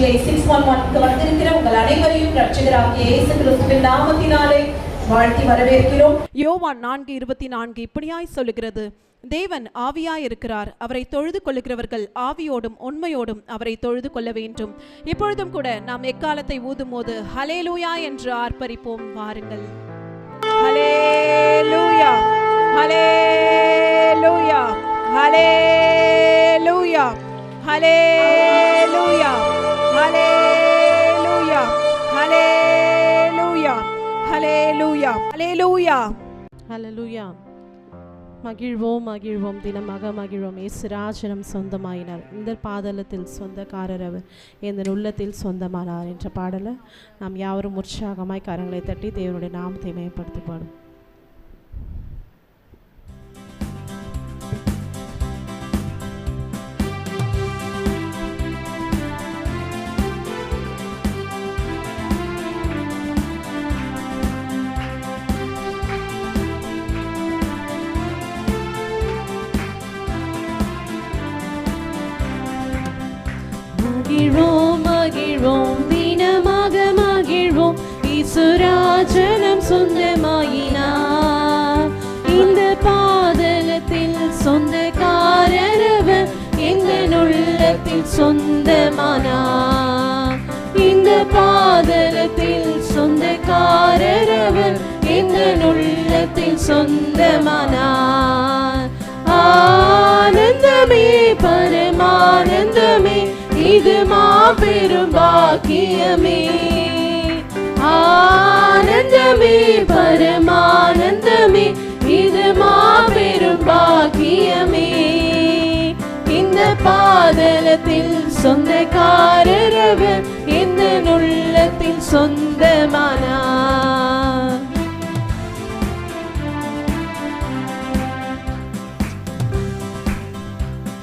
நிகழ்ச்சியை 611க்கு வந்திருக்கிற உங்கள் அனைவரையும் ரட்சகராகிய இயேசு கிறிஸ்துவின் நாமத்தினாலே வாழ்த்தி வரவேற்கிறோம். யோவான் 4:24 இப்படியாய் சொல்லுகிறது, தேவன் ஆவியாய் இருக்கிறார், அவரை தொழுது கொள்ளுகிறவர்கள் ஆவியோடும் உண்மையோடும் அவரை தொழுது கொள்ள வேண்டும். இப்பொழுதும் கூட நாம் எக்காலத்தை ஊதும் போது ஹல்லேலூயா என்று ஆர்ப்பரிப்போம். வாருங்கள். ஹல்லேலூயா, ஹல்லேலூயா, ஹல்லேலூயா, ஹல்லேலூயா, ஹல்லேலூயா, ஹல்லேலூயா, ஹல்லேலூயா, ஹல்லேலூயா, ஹல்லேலூயா. மகிழ்வோம் மகிழ்வோம், தினமாக மகிழ்வோம். இயேசுராஜனம் சொந்தமாயினார், இந்த பாதலத்தில் சொந்தக்காரர் அவர், இந்த உள்ளத்தில் சொந்தமானார் என்ற பாடலை நாம் யாவரும் உற்சாகமாய் கரங்களை தட்டி தேவனுடைய நாமத்தை மேம்படுத்தி பாடும். மகிழ்வோம் மகிழ்வோம், தினமாக மகிழ்வோம், இயேசுராஜனம் சொந்தமாயினார், இந்த பாதலத்தில் சொந்தக்காரர் அவர், எந்த உள்ளத்தில் சொந்தமானார், இந்த பாதலத்தில் சொந்தக்காரர் அவர், எந்த உள்ளத்தில் சொந்தமானார். ஆனந்தமே பரமானந்தமே, இது மாபெரும் பாக்கியமே. ஆனந்தமே பரமானந்தமே, இது மாபெரும் பாக்கியமே. இந்த பாதலத்தில் சொந்தக்காரர் அவர், இந்த உள்ளத்தில் சொந்தமானார்.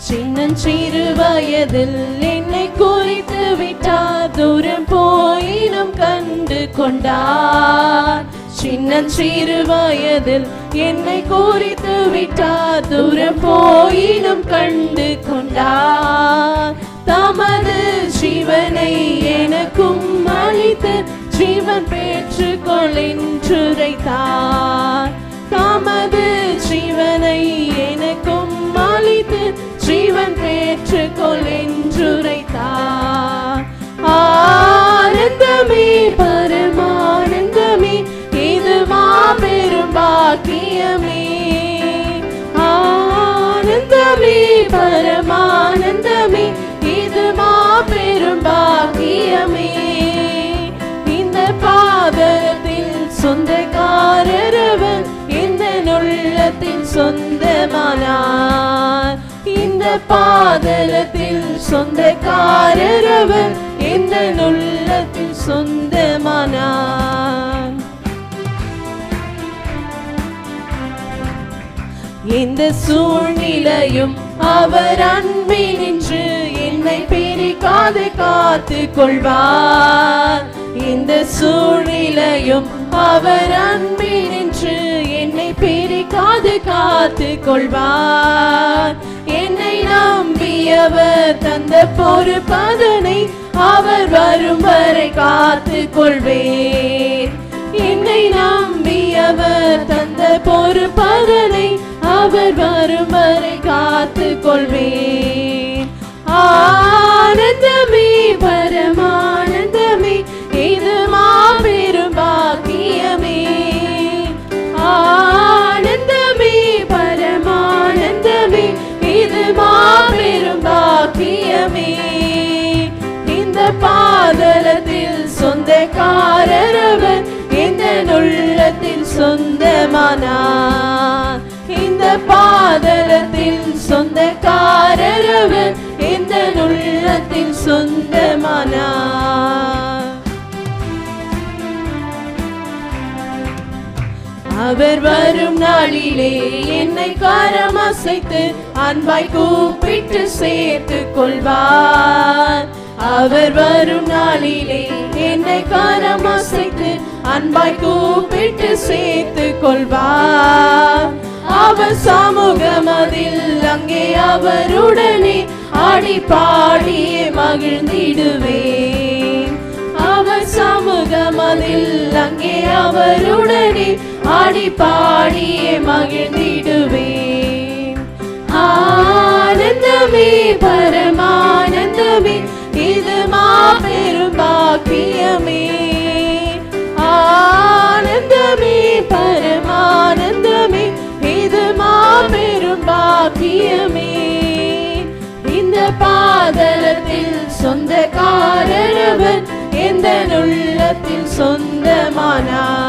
சின்னஞ்சிறு வயதில் என்னை குறித்து விட்டார், தூரம் போயினும் கண்டு கொண்டார். சின்னஞ்சிறு வயதில் என்னை குறித்து விட்டார், தூரம் போயினும் கண்டு கொண்டார். தமது ஜீவனை எனக்கும் அளித்து ஜீவன் பெற்றுக்கொள் என்றுரைத்தார். தமது ஜீவனை எனக்கும் அளித்து ஜீவன் பெற்றுக்கொள் என்றுரைத்தார். ஆனந்தமே பரமானந்தமே, இது மாபெரும் பாக்கியமே. ஆனந்தமே பரமானந்தமே, இது மாபெரும் பாக்கியமே. இந்த பாதத்தில் சொந்தக்காரர் அவர், இந்த உள்ளத்தில் சொந்தமானார். இந்த பாதலத்தில் சொந்தக்காரர் அவர், இந்த உள்ளத்தில் சொந்தமானார். எந்த சூழ்நிலையும் அவர் அன்பினின்று என்னை பிரிக்காது காத்து கொள்வார். இந்த சூழ்நிலையும் அவர் அன்பினின்று என்னை பிரிக்காது காத்து கொள்வார். என்னை நம்பியவர் தந்த பொறுப்பதனை அவர் வரும் வரை காத்து கொள்வேன். என்னை நம்பியவர் தந்த பொறுப்பதனை அவர் வரும் வரை காத்து கொள்வேன். ஆனந்தமே பரமானந்தமே, இது மாபெரும் பாக்கியமே. ஆனந்தமே பரமானந்தமே, இது மாபெரும் பாக்கியமே. இந்த பாதலத்தில் சொந்தக்காரர் அவர், இந்த உள்ளத்தில் சொந்தமானார். இந்த பாதலத்தில் சொந்தக்காரர் அவர், இந்த உள்ளத்தில் சொந்தமானார். அவர் வரும் நாளிலே என்னை கரம் அசைத்து அன்பாய் கூப்பிட்டு சேர்த்து கொள்வார். அவர் வரும் நாளிலே என்னை கரம் அசைத்து அன்பாய் கூப்பிட்டு சேர்த்து கொள்வார். அவர் சமூகமதில் அங்கே அவருடனே ஆடி பாடியே மகிழ்ந்திடுவேன். அவர் சமூகமதில் அங்கே அவருடனே ஆடி பாடியே மகிழ்ந்திடுவேன். ஆனந்தமே பரமானந்தமே இது மாபெரும் பாக்கியமே. ஆனந்தமே பரமானந்தமே இது மாபெரும் பாக்கியமே. இந்த பாதலத்தில் சொந்தக்காரரவர் எந்த உள்ளத்தில் சொந்தமானார்.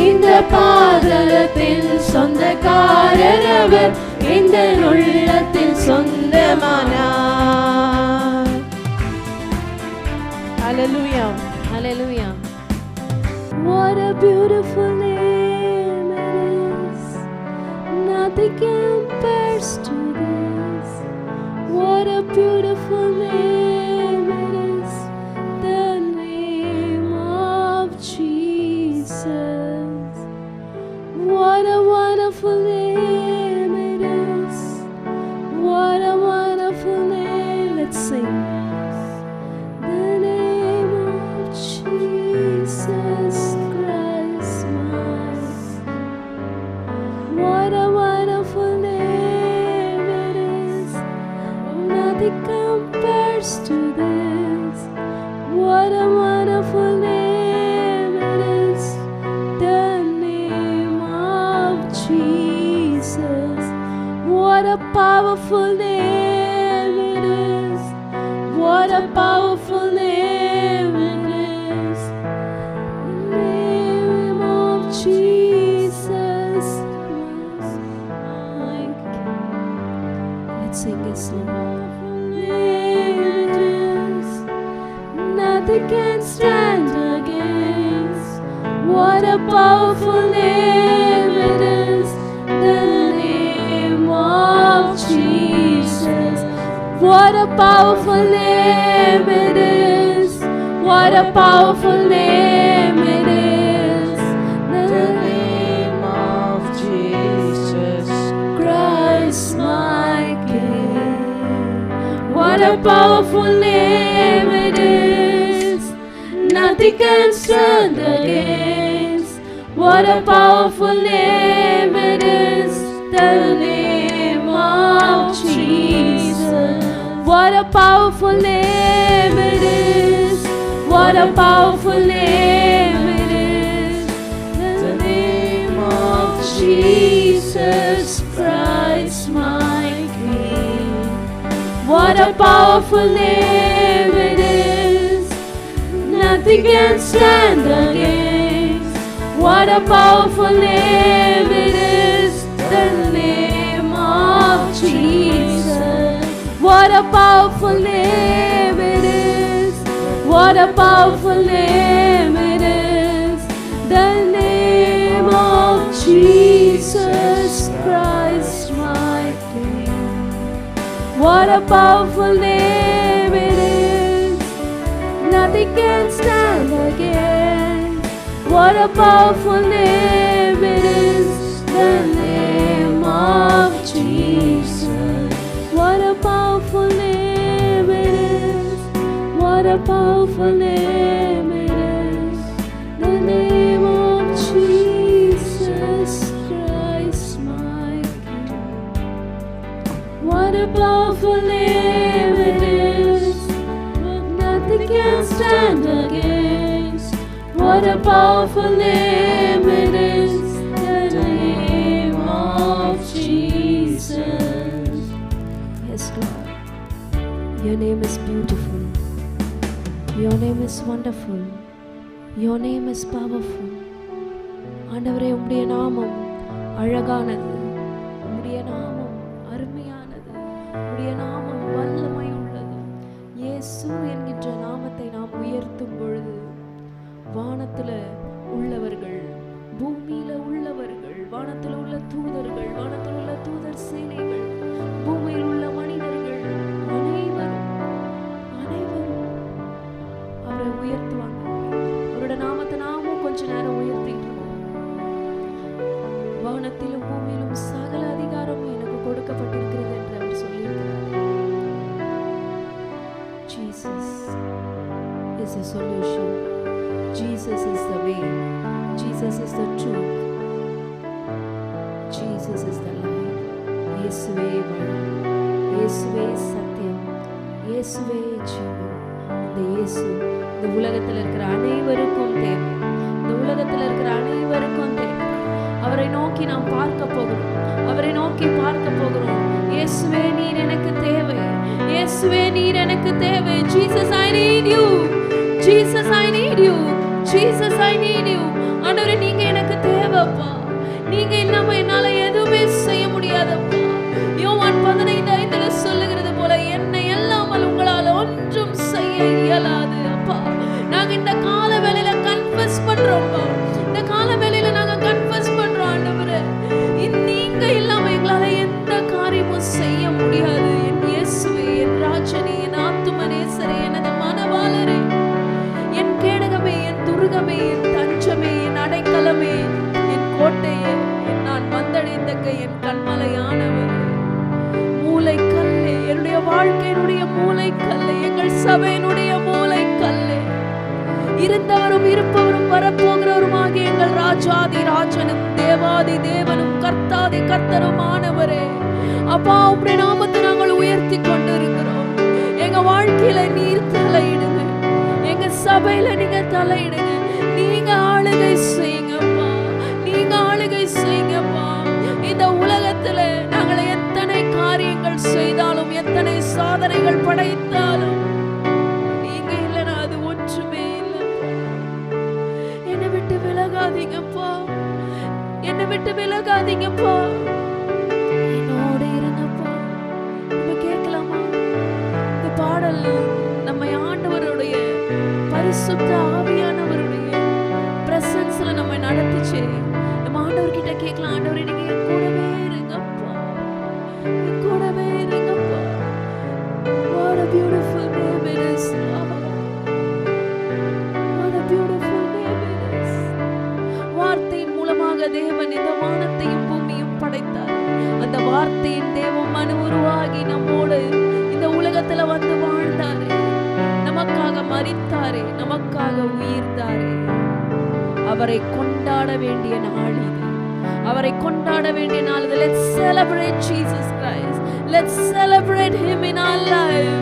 இந்த பாதலத்தில் சொந்தக்காரரவர் எந்த உள்ளத்தில் சொந்தமானார். Hallelujah. Hallelujah. What a beautiful name it is. Nothing compares to this. What a beautiful name it is. The name of Jesus. What a wonderful name it is. What a wonderful name. Let's sing. The name of Jesus Christ, my Son. What a wonderful name it is. Nothing compares to this. What a wonderful name it is. The name of Jesus. What a powerful name it is. What a powerful name it is. The name of Jesus, my King. Let's sing this song. Name it is. Nothing can stand against. What a powerful name it is. The name of Jesus. What a powerful name it is. What a powerful name it is. The name of Jesus Christ, my King. What a powerful name it is. Nothing can stand against. What a powerful name it is. The name of Jesus. What a powerful name it is. What a powerful name it is. The name of Jesus Christ, my King. What a powerful name it is. Nothing can stand against. What a powerful name it is. The name of Jesus. What a powerful name it is. What a powerful name it is. The name of Jesus Christ, my King. What a powerful name it is. Nothing can stand against. What a powerful name it is. The name of Jesus. What a powerful name it is. What a powerful name it is. The name of Jesus Christ, my King. What a powerful name it is. Nothing can stand against. What a powerful name it is. The name of Jesus. Yes, Lord. Your name is beautiful. Your name is wonderful. Your name is powerful. ஆண்டவரே, உம்முடைய நாமம் அழகானது. உம்முடைய நாமம் அருமையானது. உம்முடைய நாமம் வல்லமை உள்ளது. இயேசு என்கின்ற நாமத்தை நாம் உயர்த்தும் பொழுது வானத்தில் உள்ளவர்கள், பூமியில உள்ளவர்கள், வானத்தில் உள்ள தூதர்கள், வானத்தில் உள்ள தூதர் சேனைகள், பூமியில் உள்ள மனிதர்கள் அனைவரும் அவரை உயர்த்துவாங்க. அவரோட நாமத்தை நாமும் கொஞ்ச நேரம் உயர்த்திட்டு இருக்கோம். வானத்திலும் பூமியிலும் சகல அதிகாரமும் எனக்கு கொடுக்கப்பட்டிருக்கிறது என்று அவர் சொல்லியிருக்கிறார். solution. Jesus is the way. Jesus is the truth. Jesus is the life. இயேசுவே வழி, இயேசுவே சத்தியம், இயேசுவே ஜீவன். இந்த இயேசு இந்த உலகத்தில் இருக்கிற அனைவருக்கும் தேவை. இந்த உலகத்தில் இருக்கிற அனைவருக்கும் தேவை. அவரை நோக்கி நாம் பார்க்க போகிறோம். அவரை நோக்கி பார்க்க போகிறோம். இயேசுவே நீர் எனக்கு தேவை. இயேசுவே நீர் எனக்கு தேவை. Jesus I need you. Jesus I need you. Jesus I need you. ஆண்டவரே நீங்க எனக்கு தேவைப்பா. நீங்க இல்லாம என்னால எதுவுமே செய்ய முடியாதப்பா. யோவான் 15:5 சொல்லுகிறது போல என்னை இல்லாமல் உங்களால் ஒன்றும் செய்ய இயலாது அப்பா. நாங்க இந்த கால வேளையில கன்ஃபஸ் பண்றோம்ப்பா. இந்த கால வேளையில நாங்க கன்ஃபஸ் பண்றோம் ஆண்டவரே. நீங்க இல்லாம எங்களால எந்த காரியமும் செய்ய முடியாது. என் இயேசுவே, என் ராஜனே, என் ஆத்துமனேசரே, எனது மனவாளரே, என் கேடகமே, என் துருகமே, என் தஞ்சமே, என் அடைக்கலமே, என் கோட்டையே, நான் வந்தடைந்தக்க என் கண்மலையானவர், மூளைக்கல்லே, என்னுடைய வாழ்க்கையினுடைய மூளைக்கல்லே, எங்கள் சபையினுடைய மூளைக்கல்லே, இருந்தவரும் இருப்பவரும் வரப்போகிறவருமாகிய எங்கள் ராஜாதி ராஜனும் தேவாதி தேவனும் கர்த்தாதி கர்த்தருமானவரே, அப்பா உம்முடைய நாமத்தை நாங்கள் உயர்த்தி கொண்டு இருக்கிறோம். எங்க வாழ்க்கையில நீர் தலையிடுங்க. எங்க சபையில நீங்க தலையிடுங்க. நீங்க ஆளுகை செய்யுங்கப்பா. நீங்க ஆளுகை செய்யுங்கப்பா. இந்த உலகத்துல நாங்கள் எத்தனை காரியங்கள் செய்தாலும், எத்தனை சாதனைகள் படைத்தாலும் நீங்க இல்லைன்னா அது ஒன்றுமே இல்லைப்பா. என்னை விட்டு விலகாதீங்கப்பா. என்னை விட்டு விலகாதீங்கப்பா. என்னோட இருங்கப்பா. நம்ம கேட்கலாமா? இந்த பாடல் நம்ம ஆண்டவருடைய பரிசுத்த ஆவியானவருடைய பிரசன்ஸ்ல நம்ம நடத்துச்சு. நம்ம ஆண்டவர்கிட்ட கேட்கலாம், ஆண்டவரே நீங்க என் கூடவே இருங்கப்பா. என் கூடவே இருங்கப்பா. What a beautiful name it is, Lord. What a beautiful name it is. வார்த்தையின் மூலமாக தேவன் இந்த வானத்தையும் பூமியும் படைத்தார். அந்த வார்த்தையின் தேவன் மனு உருவாகி நம்மோடு இந்த உலகத்துல வந்து வாழ்ந்தாரே, நமக்காக மரித்தாரே, நமக்காக உயிர்த்தாரே. அவரை கொண்டாட வேண்டிய நாள் இது. அவரை கொண்டாட வேண்டிய நாள் இது. Let's celebrate Jesus Christ. Let's celebrate him in our life.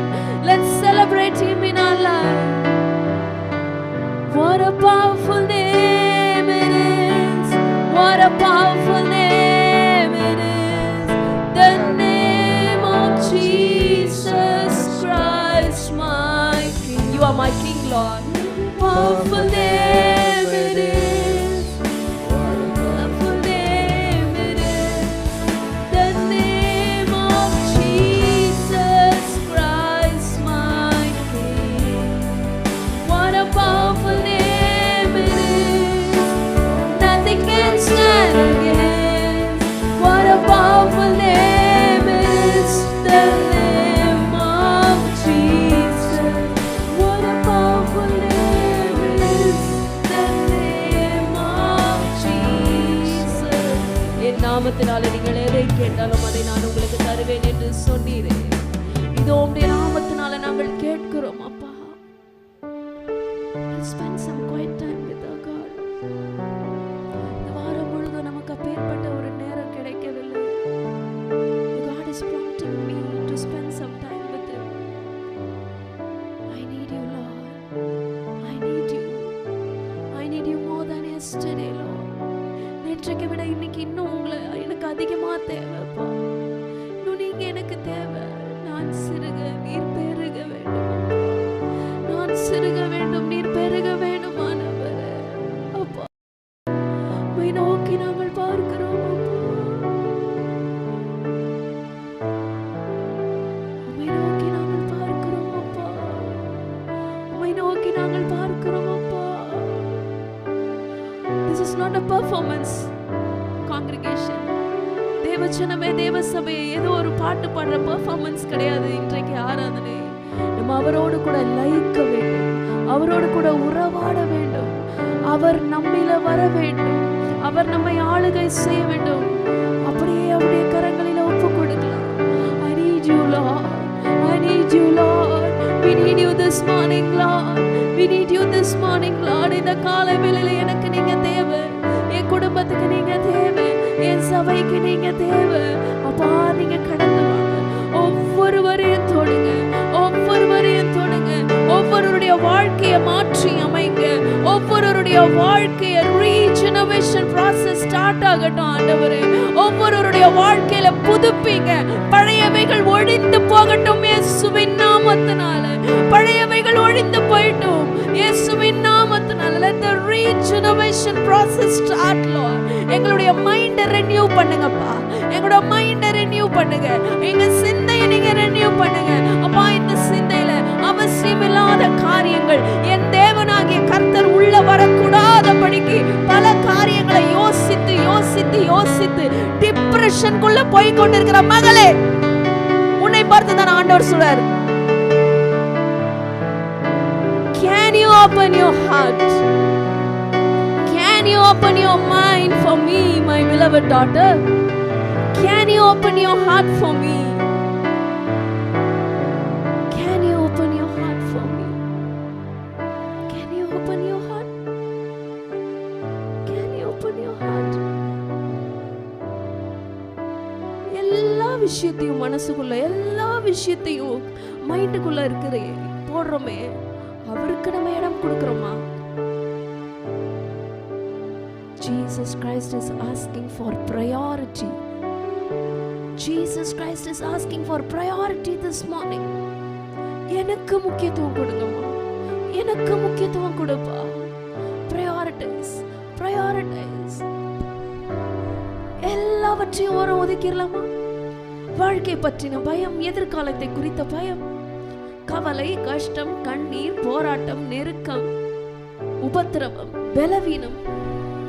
Let's celebrate him in our life. What a powerful name it is. What a powerful name it is. The name of Jesus Christ my King. You are my King, Lord. Powerful name it is. Powerful name it is. The name of Jesus Christ my King. What a powerful name it is. Nothing can stand against. What a powerful name it is. The name of Jesus. What a powerful name it is. The name of Jesus. என் நாமத்தினால நீங்கள் எதை கேட்டாலும் அதை நான் உங்களுக்கு தருவேன் என்று சொன்னீரே. இதோ உம்முடைய நாமத்தினால நாங்கள் கேட்கிறோம் அப்பா. Let's spend some quiet time with our God. இந்த வாரம் முழுதும் நமக்கு அப்பேற்பட்ட ஒரு நேரம் கிடைக்கவில்லை. God is prompting me to spend some time with Him. I need you, Lord. I need you. I need you more than yesterday, Lord. நேற்றைக்கு விட இன்னைக்கு இன்னும் உங்களை எனக்கு அதிகமா தேவைப்பா. இன்னும் நீங்க எனக்கு தேவை. நான் சிறுக நீர் பெருக வேண்டும். நான் சிறுக வேண்டும், நீர் பெருக வேண்டும் ஆண்டவரே. அப்பா உம்மை நோக்கி நாங்கள் பார்க்கிறோம் அப்பா. உம்மை நோக்கி நாங்கள் பார்க்கிறோம் அப்பா. உம்மை நோக்கி நாங்கள் பார்க்கிறோம் அப்பா. This is not a performance congregation. தேவச்சனமே தேவ சபையே ஏதோ ஒரு பாட்டு பாடுற பெர்ஃபார்மன்ஸ் கிடையாது. இன்றைக்கு ஆராதனை நம்ம அவரோடு கூட லயிக்க வேண்டும். அவரோடு கூட உறவாட வேண்டும். அவர் நம்மில வர வேண்டும். அவர் நம்மை ஆளுகை செய்ய வேண்டும். அப்படியே அவருடைய கரங்களில் ஒப்பு கொடுக்கலாம். I need you, Lord. I need you, Lord. We need you this morning, Lord. We need you this morning Lord. இந்த காலை வேளையில எனக்கு நீங்க தேவை, என் குடும்பத்துக்கு நீங்க தேவை, என் சபைக்கு நீங்க தேவை. அப்பா நீங்க கடந்து வாங்க, ஒவ்வொருவரையும் தொடுங்க, ஒவ்வொருவரையும் தொடுங்க, ஒவ்வொருவருடைய வாழ்க்கையை மாற்றி அமைங்க, ஒவ்வொருவருடைய வாழ்க்கையை ரீஜெனரேஷன் ப்ராசஸ் ஸ்டார்ட் ஆகட்டும் ஆண்டவரே. ஒவ்வொருவருடைய வாழ்க்கையில புதுப்பிங்க, பழையவைகள் ஒழிந்து போகட்டும் இயேசுவின் நாமத்தினால. பழையவைகள் ஒழிந்து போயிட்டும் இயேசுவின் நாமத்தினால. Let the regeneration process start Lord. எங்களுடைய மைண்டை ரெனியூ பண்ணுங்கப்பா, எங்களுடைய மைண்டை ரெனியூ பண்ணுங்க, எங்க சிந்தையை நீங்க ரெனியூ பண்ணுங்க அப்பா. இந்த சிந்தையில அவசியமில்லாத காரியங்கள் என் தேவனாகிய கர்த்தர் உள்ள வரக்கூடாதபடிக்கு பல காரியங்களை யோசித்து யோசித்து யோசித்து டிப்ரெஷனுக்குள்ள போய் கொண்டிருக்கிற மகளே, உன்னை பார்த்து தான் ஆண்டவர் சொல்றார், can you open your heart, can you open your mind for me my beloved daughter, can you open your heart for me, can you open your heart for me, can you open your heart, can you open your heart. எல்லா விஷயத்தையும் மனசுக்குள்ள, எல்லா விஷயத்தையும் மைண்டுக்குள்ள இருக்கிறே போடுறோமே, அவருக்கு நம்ம இடம் கொடுக்கிறோமா? Jesus Christ is asking for priority. Jesus Christ is asking for priority this morning. எனக்கு முக்கியத்துவம் கொடுங்கம்மா, எனக்கு முக்கியத்துவம் கொடுப்பா. Prioritize, prioritize. எல்லாவற்றையும் ஓரம் ஒதுக்கிடலாமா? வாழ்க்கை பற்றின பயம், எதிர்காலத்தை குறித்த பயம், கவலை, கஷ்டம், கண்ணீர், போராட்டம், நெருக்கம், உபத்திரவம், பலவீனம்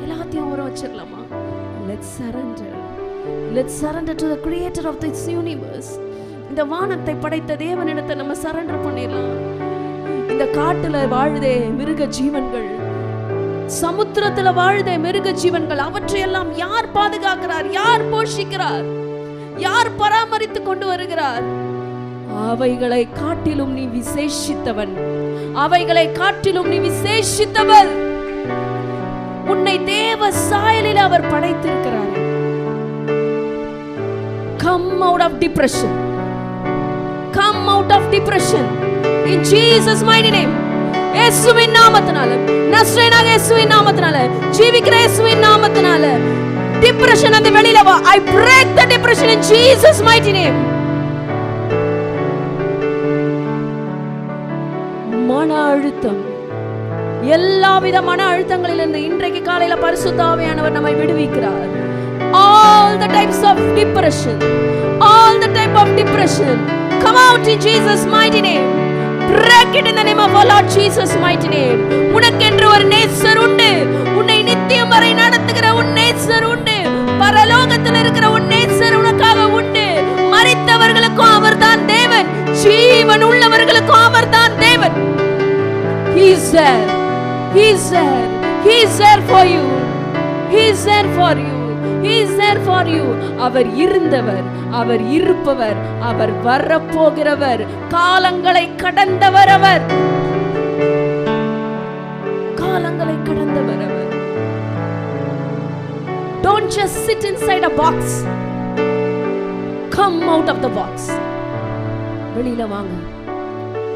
எல்லாத்தையும் ஓரம் வச்சிடலாமா? Let's surrender. Let's surrender to the creator of this universe. இந்த வானத்தை படைத்த தேவனிடத்தை நம்ம சரண்டர் பண்ணிடலாம். இந்த காட்டுல வாழுதே மிருக ஜீவன்கள், சமுத்திரத்துல வாழுதே மிருக ஜீவன்கள், அவற்றையெல்லாம் யார் பாதுகாக்கிறார், யார் போஷிக்கிறார், யார் பராமரித்து கொண்டு வருகிறார்? அவைகளை காட்டிலும் நீ விசேஷித்தவன், அவைகளை காட்டிலும் நீ விசேஷித்தவள். உன்னை தேவ சாயலில் அவர் படைத்திருக்கிறார். Come out of depression. Come out of depression. In Jesus mighty name. இயேசுவின் நாமத்தினால, நஸ்ரேனாக இயேசுவின் நாமத்தினால, ஜீவிக்கிற இயேசுவின் நாமத்தினால டிப்ரெஷன் அந்த வெளியில வா. I break the depression in Jesus mighty name. மன அழுத்தம், எல்லாவித மன அழுத்தங்களிலிருந்து இன்றைக்கு காலையில பரிசுத்த ஆவியானவர் நம்மை விடுவிக்கிறார். All the types of depression, all the type of depression, come out in Jesus mighty name. Break it in the name of our Lord Jesus mighty name. உனக்கென்று ஒரு நேசர் உண்டு, உன்னை நித்தியம் வரை நடத்துகிற உன் நேசர் உண்டு, பரலோகத்தில் இருக்கிற உன் நேசர் உனக்காக உண்டு. மரித்தவர்களுக்கும் அவர்தான் தேவன், ஜீவன் உள்ளவர்களுக்கும் அவர்தான் தேவன். He is there, He is there, He is there for you, He is there for you, He is there for you. அவர் இருந்தவர், அவர் இருப்பவர், அவர் வரப்போகிறவர், காலங்களை கடந்தவர், அவர் காலங்களை கடந்தவர். அவர் don't just sit inside a box, come out of the box. வெளியில வாங்க,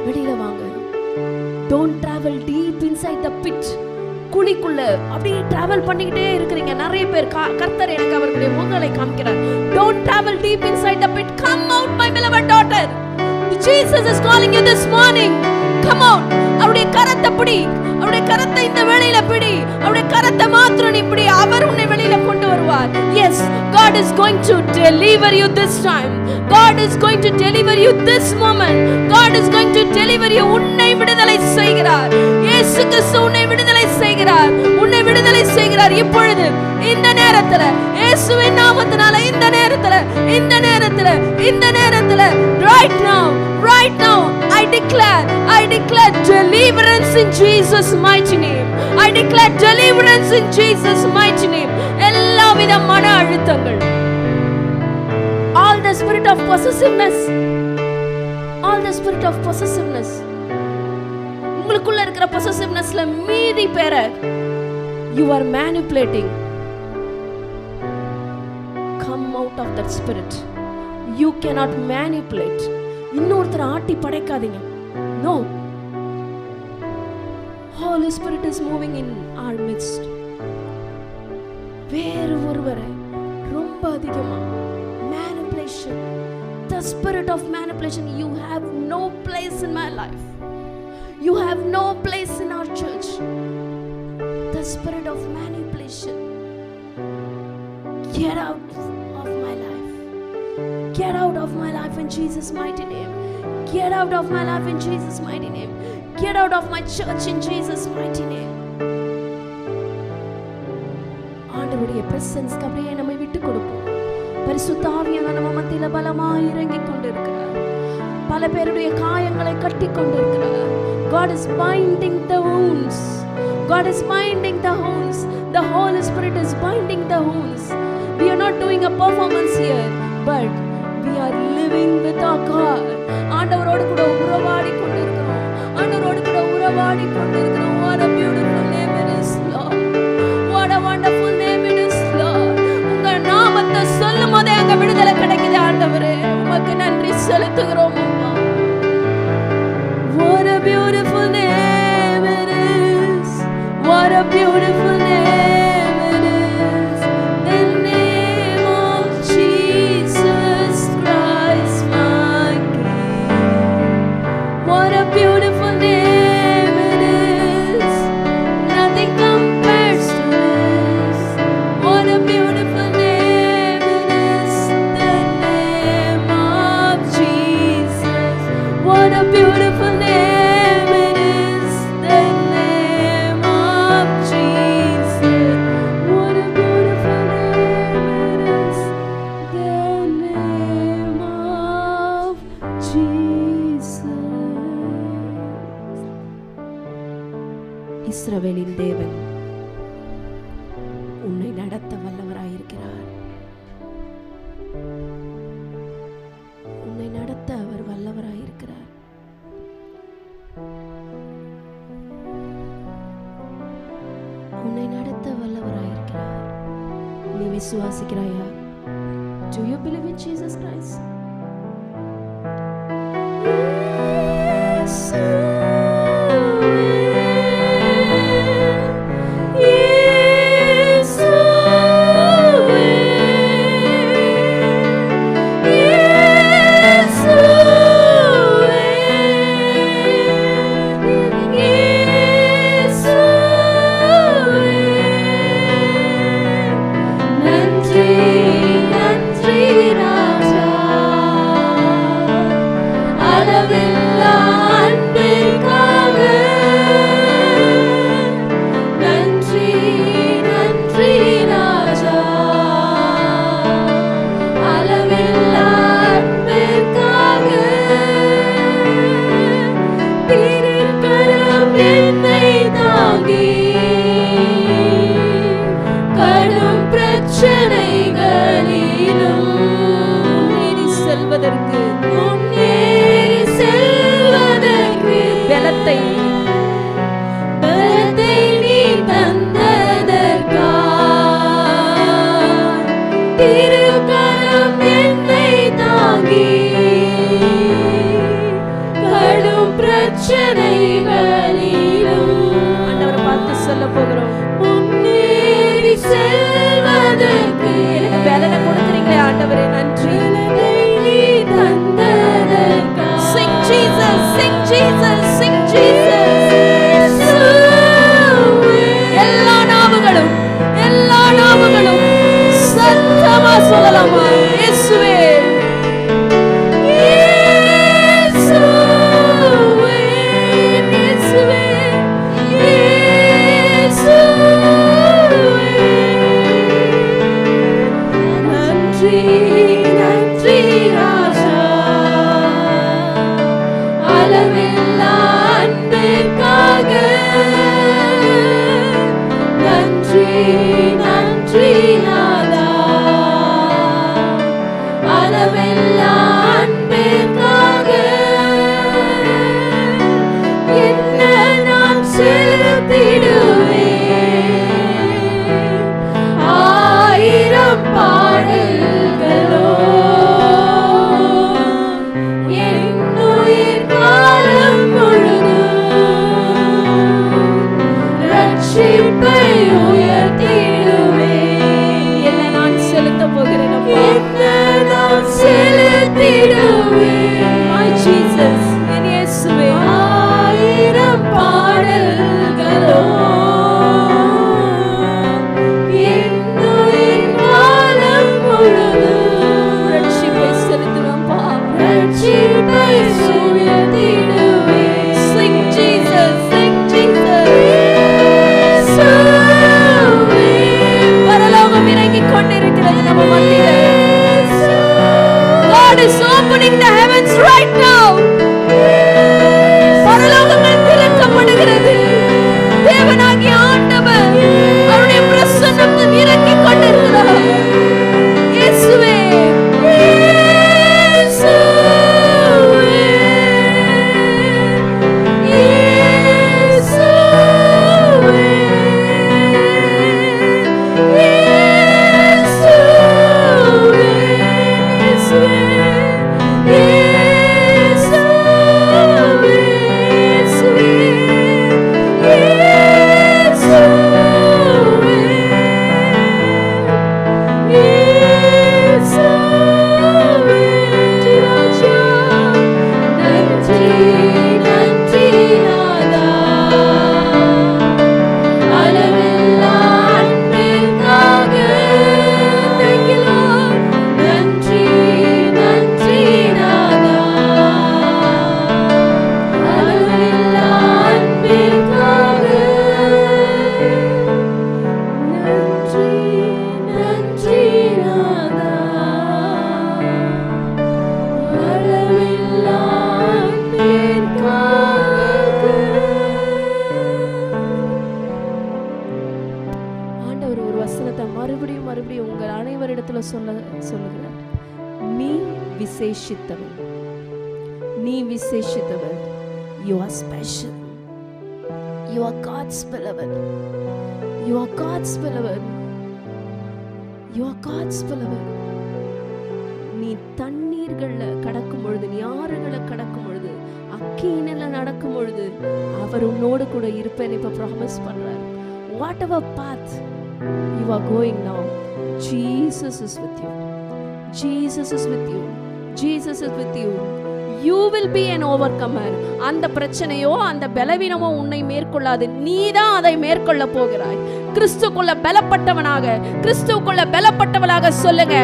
வெளியில வாங்க. Don't travel deep inside the pit. குழிக்குள்ள அப்படியே travel பண்ணிக்கிட்டே இருக்கிறீங்க நிறைய பேர். கர்த்தர் எனக்கு அவர்களுடைய முகங்களை காமிக்கிறார். Don't travel deep inside the pit. Come out my beloved daughter. Jesus is calling you this morning. Come out. அவருடைய கரத்தை பிடி, அவருடைய கரத்தை இந்த வேளையில பிடி, அவருடைய கரத்தை மாத்திரம் நீ பிடி. அவர் உன்னை வெளியில கொண்டு வருவார். Yes, God is going to deliver you this time. God is going to deliver you this moment. God is going to deliver you. உன்னை விடுதலை செய்கிறார். இயேசு கிறிஸ்து உன்னை விடுதலை செய்கிறார், உன்னை விடுதலை செய்கிறார். இப்பொழுது இந்த நேரத்துல இயேசுவின் நாமத்தினால, இந்த நேரத்துல, இந்த நேரத்துல, இந்த நேரத்துல, right now, right now, I declare deliverance in Jesus mighty name. I declare deliverance in Jesus mighty name. எல்லா வித மன அழுத்தங்கள், all the spirit of possessiveness, all the spirit of possessiveness, உங்களுக்குள்ள இருக்கிற பொசசிவ்னஸ்ல மீதி பேரை you are manipulating. Come out of that spirit. You cannot manipulate. இன்னொருத்தர் ஆட்டி படைக்காதீங்க. No. Holy Spirit is moving in our midst. வேறு ஒருவரை ரொம்ப அதிகமா manipulation, the spirit of manipulation, you have no place in my life. You have no place in our church. The spirit of manipulation, get out of my life. Get out of my life in Jesus' mighty name. Get out of my life in Jesus' mighty name. Get out of my church in Jesus' mighty name. ஆண்டவருடைய presence அப்படியே நம்மை விட்டு கொடுப்போம். பரிசுத்த ஆவியானவர் நம்ம மத்தியில பலமாய் இறங்கிக் கொண்டிருக்கிறார். பல பேருடைய காயங்களை கட்டிக் கொண்டிருக்கிறார். God is binding the wounds. God is binding the wounds. The Holy Spirit is binding the wounds. We are not doing a performance here, but we are living with our God. ஆண்டவரோடு கூட உறவாடி கொண்டிருக்கிறோம். ஆண்டவரோடு கூட உறவாடி கொண்டிருக்கிறோம். What a beautiful name it is, Lord. What a wonderful name it is, Lord. உங்க நாமத்தை சொல்லும்போதே அங்க விடுதலை கிடைக்குது ஆண்டவரே. உமக்கு நன்றி செலுத்துகிறோம் அப்பா. What a beautiful name it is. What a beautiful name it is. The name of Jesus Christ my King. What a beautiful name it is. Nothing compares to this. What a beautiful name it is. The name of Jesus. What a beautiful name it is. The name of Jesus. What a beautiful name it is. The name of Jesus. இஸ்ரவேலின் தேவன் உன்னை நடத்த வல்லவராயிருக்கிறார். உன்னை நடத்த அவர் வல்லவராயிருக்கிறார். உன்னை நடத்த வல்லவராயிருக்கிறார். நீ விசுவாசிக்கிறாயா? Do you believe in Jesus Christ? அளவெல்லாம் அன்பிற்காக என்ன உயர்த்திடுவேன். என்ன நான் செலுத்த போகிறேன் அப்பா, என்ன நான் செலுத்திடுவேன். My Jesus, என் இயேசுவே, 1000 பாடல்களோ என்னுயிர் காலம் முழுதும் ரட்சிப்பை செலுத்துவேன்பா, ரட்சிப்பை உயர்த்திடுவேன். Sing Jesus, sing Jesus. பரலோகம் இறங்கிக் கொண்டிருக்கிறது நம்ம மத்தியிலே. God is opening the heavens right now. பரலோகங்கள் திறக்கப்படுகிறது. தேவனாகிய ஆண்டவர் அவருடைய பிரசன்னத்தில் இறங்கிக் கொண்டிருக்கிறார். இயேசுவே, மறுபடியும் உங்கள் அனைவரிடத்துல சொல்லுகிறார், நீ விசேஷித்தவன், நீ விசேஷித்தவன். You are special. You are God's beloved. You are God's beloved. You are God's beloved. நீ தண்ணீர்கள்ல கடக்கும் பொழுது, நீ ஆறுகளை கடக்கும் பொழுது, அக்கினில நடக்கும் பொழுது அவர் உன்னோடு கூட இருப்பேன் இப்ப ப்ராமிஸ் பண்றார். Whatever path you are going now, Jesus is with you. Jesus is with you. Jesus is with you. You will be an overcomer. அந்த பிரச்சனையோ அந்த பலவீனமோ உன்னை மேற்கொள்ளாது. நீதான் அதை மேற்கொள்ள போகிறாய். கிறிஸ்துக்குள்ள பலப்பட்டவனாக, கிறிஸ்துக்குள்ள பலப்பட்டவளாக சொல்லுங்க,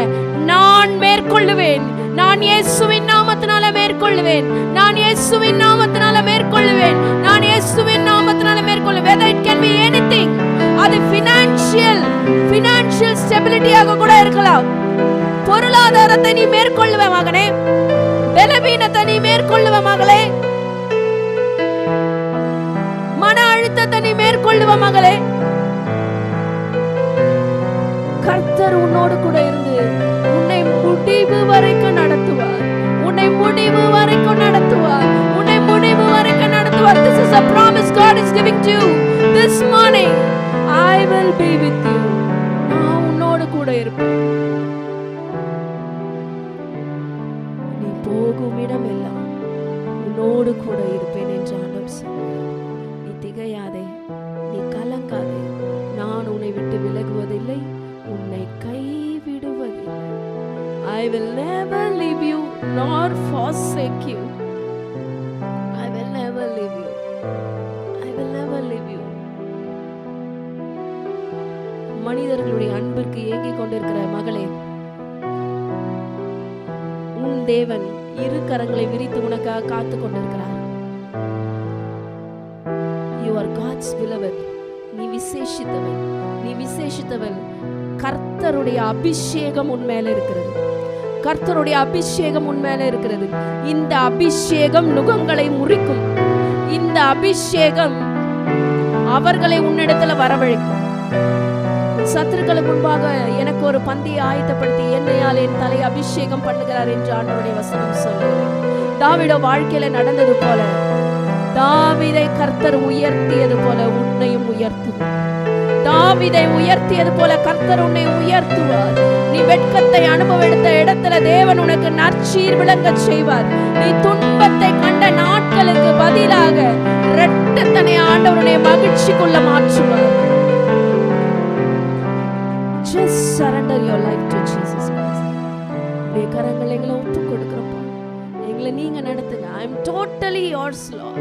நான் மேற்கொள்ளுவேன். நான் இயேசுவின் நாமத்தினால மேற்கொள்ளுவேன். நான் இயேசுவின் நாமத்தினால மேற்கொள்ளுவேன். நான் இயேசுவின் நாமத்தினால மேற்கொள்ளுவேன். whether it can be anything. அது financial stability ஆக கூட இருக்கலாம். பொருளாதாரத்தை நீ மேற்கொள்ளுவே மகனே. பலவீனத்தை நீ மேற்கொள்ளுவே மகளே. மன அழுத்தத்தை நீ மேற்கொள்ளுவே மகளே. கர்த்தர் உன்னோடு கூட இருந்து உன்னை முடிவு வரைக்கும் நடத்துவார். உன்னை முடிவு வரைக்கும் நடத்துவார். உன்னை முடிவு வரைக்கும் நடத்துவார். This is a promise God is giving to you this morning. I will be with you. நான் உன்னோடு கூட இருப்பேன். நீ போகும் இடமெல்லாம் உன்னோடு கூட இருப்பேன் என்று ஆண்டவர் சொன்னார். நீ திகையாதே, நீ கலங்காதே. நான் உன்னை விட்டு விலகுவதில்லை, உன்னை கைவிடுவதில்லை. I will never leave you nor forsake you. I will never leave you. I will never leave you. மனிதர்களுடைய அன்பிற்கு ஏங்கிக் கொண்டிருக்கிற மகளே, உன் தேவன் இரு கரங்களை விரித்து உனக்காக காத்து கொண்டிருக்கிறார். You are God's beloved. நீ விசேஷித்தவன், நீ விசேஷித்தவன். கர்த்தருடைய அபிஷேகம் உன் மேல இருக்கிறது. கர்த்தருடைய அபிஷேகம் உன் மேல இருக்கிறது. இந்த அபிஷேகம் நுகங்களை முறிக்கும். இந்த அபிஷேகம் அவர்களை உன்னிடத்துல வரவழைக்கும். சத்துருக்களுக்கு முன்பாக எனக்கு ஒரு பந்தியை ஆயத்தப்படுத்தி என்னையால் என் தலை அபிஷேகம் பண்ணுகிறார் என்று ஆண்டவருடைய வசனம் சொல்லுகிறது. தாவீது வாழ்க்கையில நடந்தது போல, தாவீதை கர்த்தர் உயர்த்தியது போல உன்னையும் உயர்த்துவார். தாவீதை உயர்த்தியது போல கர்த்தர் உன்னை உயர்த்துவார். நீ வெட்கத்தை அனுபவித்த இடத்துல தேவன் உனக்கு நற்சீர் விளங்க செய்வார். நீ துன்பத்தை கண்ட நாட்களுக்கு பதிலாக இரட்டத்தனை ஆண்டவருடைய மகிழ்ச்சிக்குள்ள மாற்றுவார். surrender your life to Jesus Christ. உடைய கரங்களை எங்களை ஒப்பு கொடுக்கிறோம்ப்பா. எங்களை நீங்க நடத்துங்க. I am totally yours, Lord.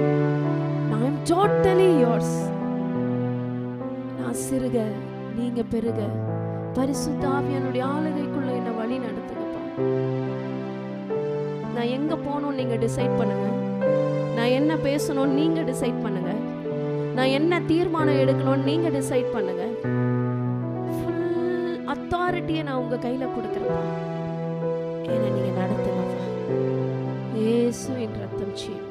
I am totally yours. நான் சிறுக நீங்க பெருக, பரிசுத்த ஆவியானுடைய ஆளுகைக்குள்ள என்னை வழி நடத்துங்கப்பா. நான் எங்க போகணும்னு நீங்க டிசைட் பண்ணுங்க. நான் என்ன பேசணும்னு நீங்க டிசைட் பண்ணுங்க. நான் என்ன தீர்மானம் எடுக்கணும்னு நீங்க டிசைட் பண்ணுங்க. ஃபுல் அத்தாரிட்டியை நான் உங்க கையில கொடுக்குறேன்ப்பா. என்னை நீங்க நடத்துங்கப்பா. இயேசுவின் ரத்தம் செய்யும்.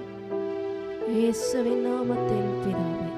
இயேசுவின் நாமத்தில் பிதாவே.